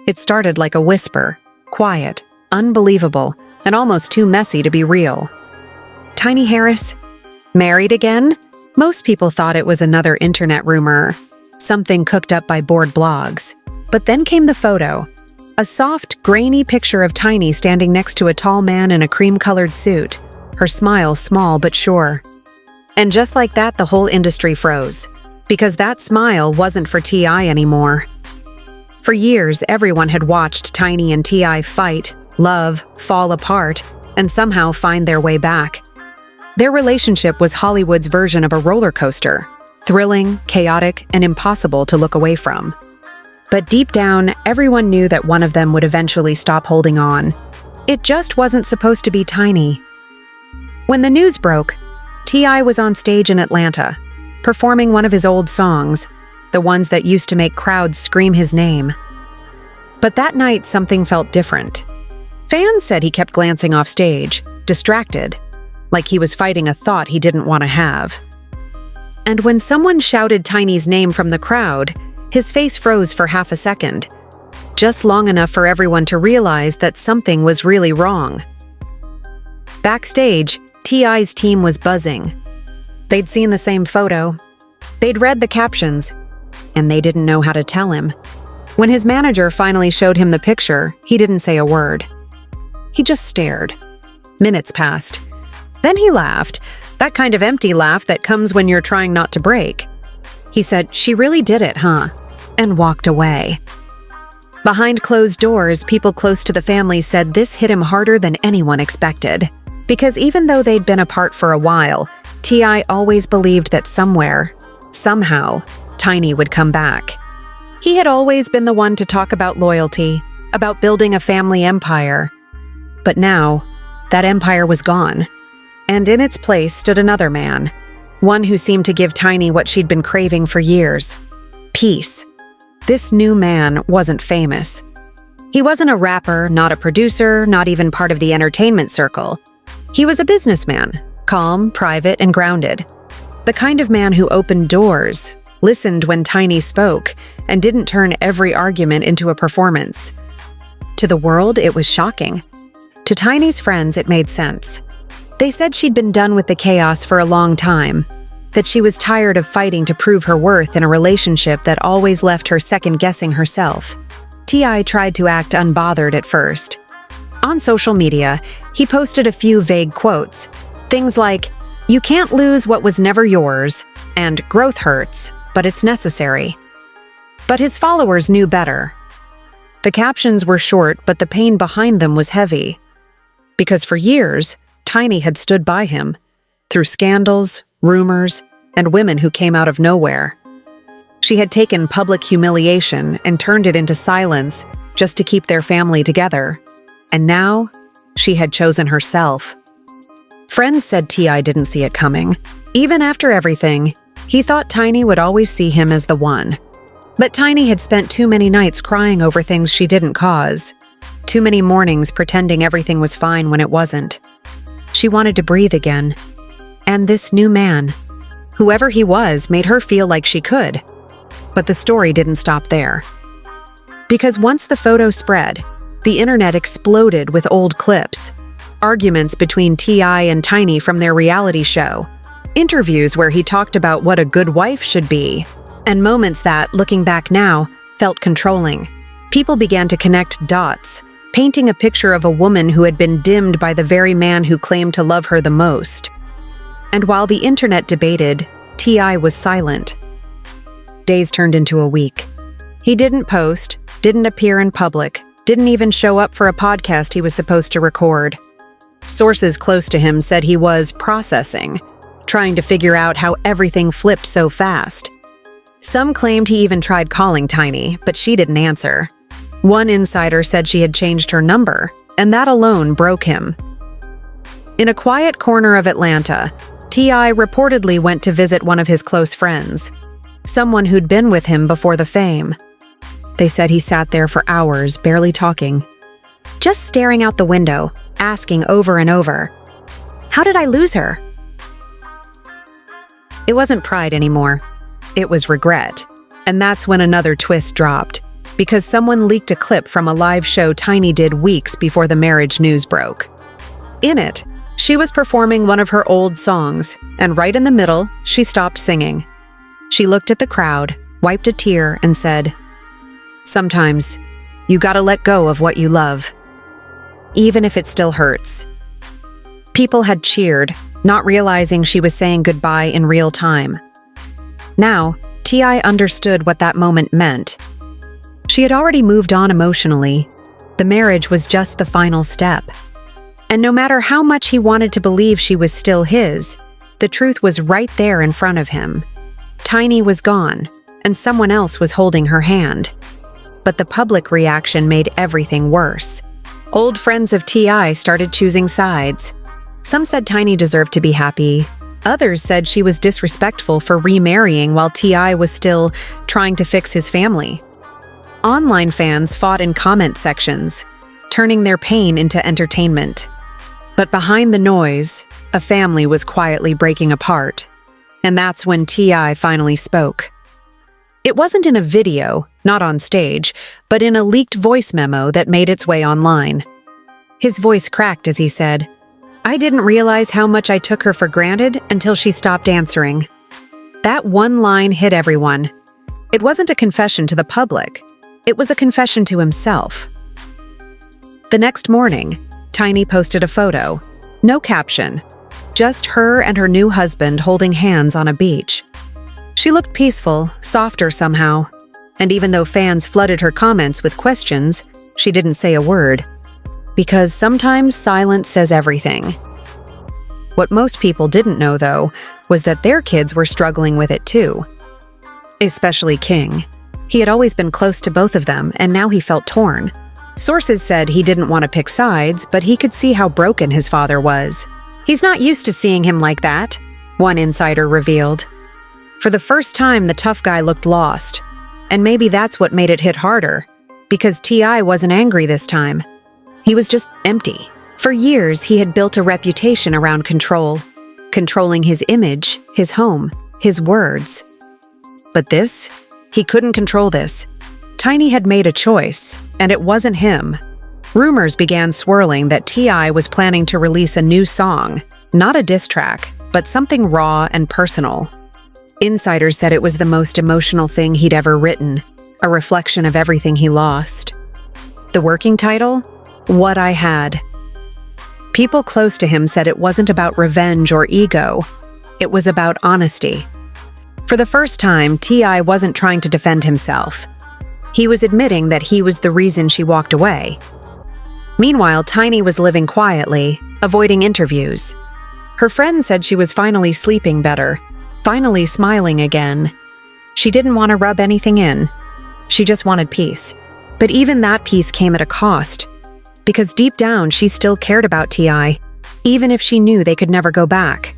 It started like a whisper, quiet, unbelievable, and almost too messy to be real. Tiny Harris? Married again? Most people thought it was another internet rumor, something cooked up by bored blogs. But then came the photo. A soft, grainy picture of Tiny standing next to a tall man in a cream-colored suit, her smile small but sure. And just like that, the whole industry froze, because that smile wasn't for T.I. anymore. For years, everyone had watched Tiny and T.I. fight, love, fall apart, and somehow find their way back. Their relationship was Hollywood's version of a roller coaster, thrilling, chaotic, and impossible to look away from. But deep down, everyone knew that one of them would eventually stop holding on. It just wasn't supposed to be Tiny. When the news broke, T.I. was on stage in Atlanta, performing one of his old songs, the ones that used to make crowds scream his name. But that night, something felt different. Fans said he kept glancing off stage, distracted, like he was fighting a thought he didn't want to have. And when someone shouted Tiny's name from the crowd, his face froze for half a second, just long enough for everyone to realize that something was really wrong. Backstage, T.I.'s team was buzzing. They'd seen the same photo. They'd read the captions, and they didn't know how to tell him. When his manager finally showed him the picture, he didn't say a word. He just stared. Minutes passed. Then he laughed, that kind of empty laugh that comes when you're trying not to break. He said, "She really did it, huh?" and walked away. Behind closed doors, people close to the family said this hit him harder than anyone expected. Because even though they'd been apart for a while, T.I. always believed that somewhere, somehow, Tiny would come back. He had always been the one to talk about loyalty, about building a family empire. But now, that empire was gone. And in its place stood another man, one who seemed to give Tiny what she'd been craving for years: peace. This new man wasn't famous. He wasn't a rapper, not a producer, not even part of the entertainment circle. He was a businessman, calm, private, and grounded. The kind of man who opened doors, listened when Tiny spoke, and didn't turn every argument into a performance. To the world, it was shocking. To Tiny's friends, it made sense. They said she'd been done with the chaos for a long time, that she was tired of fighting to prove her worth in a relationship that always left her second-guessing herself. T.I. tried to act unbothered at first. On social media, he posted a few vague quotes, things like, "You can't lose what was never yours," and "Growth hurts, but it's necessary." But his followers knew better. The captions were short, but the pain behind them was heavy. Because for years, Tiny had stood by him, through scandals, rumors, and women who came out of nowhere. She had taken public humiliation and turned it into silence just to keep their family together. And now, she had chosen herself. Friends said T.I. didn't see it coming. Even after everything, he thought Tiny would always see him as the one. But Tiny had spent too many nights crying over things she didn't cause. Too many mornings pretending everything was fine when it wasn't. She wanted to breathe again. And this new man, whoever he was, made her feel like she could. But the story didn't stop there. Because once the photo spread, the internet exploded with old clips. Arguments between T.I. and Tiny from their reality show. Interviews where he talked about what a good wife should be. And moments that, looking back now, felt controlling. People began to connect dots, painting a picture of a woman who had been dimmed by the very man who claimed to love her the most. And while the internet debated, T.I. was silent. Days turned into a week. He didn't post, didn't appear in public, didn't even show up for a podcast he was supposed to record. Sources close to him said he was processing, trying to figure out how everything flipped so fast. Some claimed he even tried calling Tiny, but she didn't answer. One insider said she had changed her number, and that alone broke him. In a quiet corner of Atlanta, T.I. reportedly went to visit one of his close friends, someone who'd been with him before the fame. They said he sat there for hours, barely talking, just staring out the window, asking over and over, "How did I lose her?" It wasn't pride anymore. It was regret. And that's when another twist dropped. because someone leaked a clip from a live show Tiny did weeks before the marriage news broke. In it, she was performing one of her old songs, and right in the middle, she stopped singing. She looked at the crowd, wiped a tear, and said, "Sometimes, you gotta let go of what you love, even if it still hurts." People had cheered, not realizing she was saying goodbye in real time. Now, T.I. understood what that moment meant. She had already moved on emotionally. The marriage was just the final step. And no matter how much he wanted to believe she was still his, the truth was right there in front of him. Tiny was gone, and someone else was holding her hand. But the public reaction made everything worse. Old friends of T.I. started choosing sides. Some said Tiny deserved to be happy. Others said she was disrespectful for remarrying while T.I. was still trying to fix his family. Online fans fought in comment sections, turning their pain into entertainment. But behind the noise, a family was quietly breaking apart. And that's when T.I. finally spoke. It wasn't in a video, not on stage, but in a leaked voice memo that made its way online. His voice cracked as he said, "I didn't realize how much I took her for granted until she stopped answering." That one line hit everyone. It wasn't a confession to the public. It was a confession to himself. The next morning, Tiny posted a photo. No caption. Just her and her new husband holding hands on a beach. She looked peaceful, softer somehow. And even though fans flooded her comments with questions, she didn't say a word. Because sometimes silence says everything. What most people didn't know, though, was that their kids were struggling with it too. Especially King. He had always been close to both of them, and now he felt torn. Sources said he didn't want to pick sides, but he could see how broken his father was. "He's not used to seeing him like that," one insider revealed. For the first time, the tough guy looked lost. And maybe that's what made it hit harder, because T.I. wasn't angry this time. He was just empty. For years, he had built a reputation around control, controlling his image, his home, his words. But this? He couldn't control this. Tiny had made a choice, and it wasn't him. Rumors began swirling that T.I. was planning to release a new song, not a diss track, but something raw and personal. Insiders said it was the most emotional thing he'd ever written, a reflection of everything he lost. The working title? What I Had. People close to him said it wasn't about revenge or ego. It was about honesty. For the first time, T.I. wasn't trying to defend himself. He was admitting that he was the reason she walked away. Meanwhile, Tiny was living quietly, avoiding interviews. Her friends said she was finally sleeping better, finally smiling again. She didn't want to rub anything in. She just wanted peace. But even that peace came at a cost. Because deep down, she still cared about T.I., even if she knew they could never go back.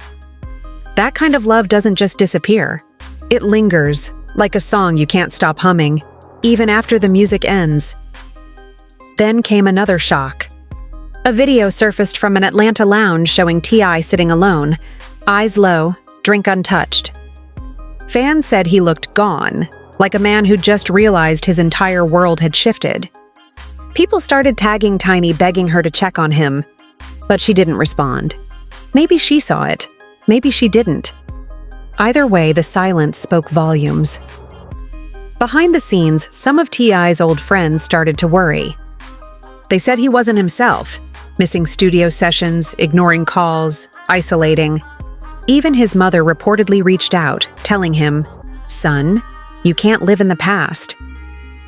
That kind of love doesn't just disappear. It lingers, like a song you can't stop humming, even after the music ends. Then came another shock. A video surfaced from an Atlanta lounge showing T.I. sitting alone, eyes low, drink untouched. Fans said he looked gone, like a man who just realized his entire world had shifted. People started tagging Tiny, begging her to check on him, but she didn't respond. Maybe she saw it, maybe she didn't. Either way, the silence spoke volumes. Behind the scenes, some of T.I.'s old friends started to worry. They said he wasn't himself, missing studio sessions, ignoring calls, isolating. Even his mother reportedly reached out, telling him, "Son, you can't live in the past."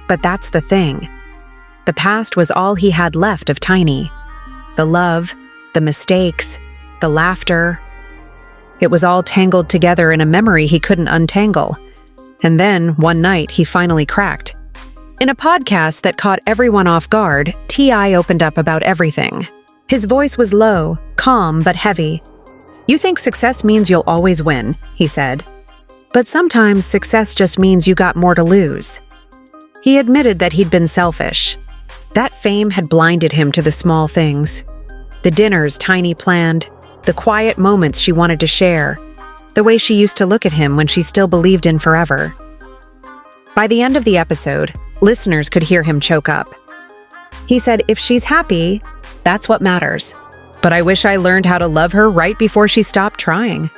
But that's the thing. The past was all he had left of Tiny. The love, the mistakes, the laughter. It was all tangled together in a memory he couldn't untangle. And then, one night, he finally cracked. In a podcast that caught everyone off guard, T.I. opened up about everything. His voice was low, calm, but heavy. "You think success means you'll always win," he said. "But sometimes success just means you got more to lose." He admitted that he'd been selfish. That fame had blinded him to the small things. The dinners Tiny planned, the quiet moments she wanted to share, the way she used to look at him when she still believed in forever. By the end of the episode, Listeners could hear him choke up. He said, "If she's happy, that's what matters. But I wish I learned how to love her right before she stopped trying."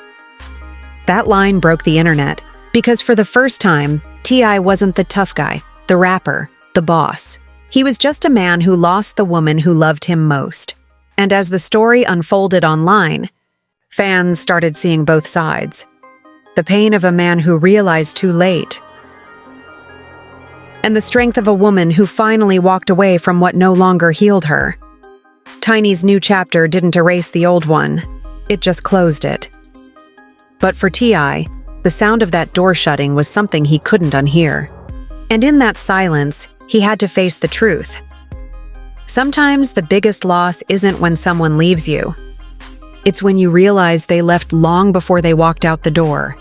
That line broke the internet because for the first time, T.I. wasn't the tough guy, the rapper, the boss. He was just a man who lost the woman who loved him most. And as the story unfolded online, fans started seeing both sides. The pain of a man who realized too late, and the strength of a woman who finally walked away from what no longer healed her. Tiny's new chapter didn't erase the old one, it just closed it. But for T.I., the sound of that door shutting was something he couldn't unhear. And in that silence, he had to face the truth. Sometimes the biggest loss isn't when someone leaves you. It's when you realize they left long before they walked out the door.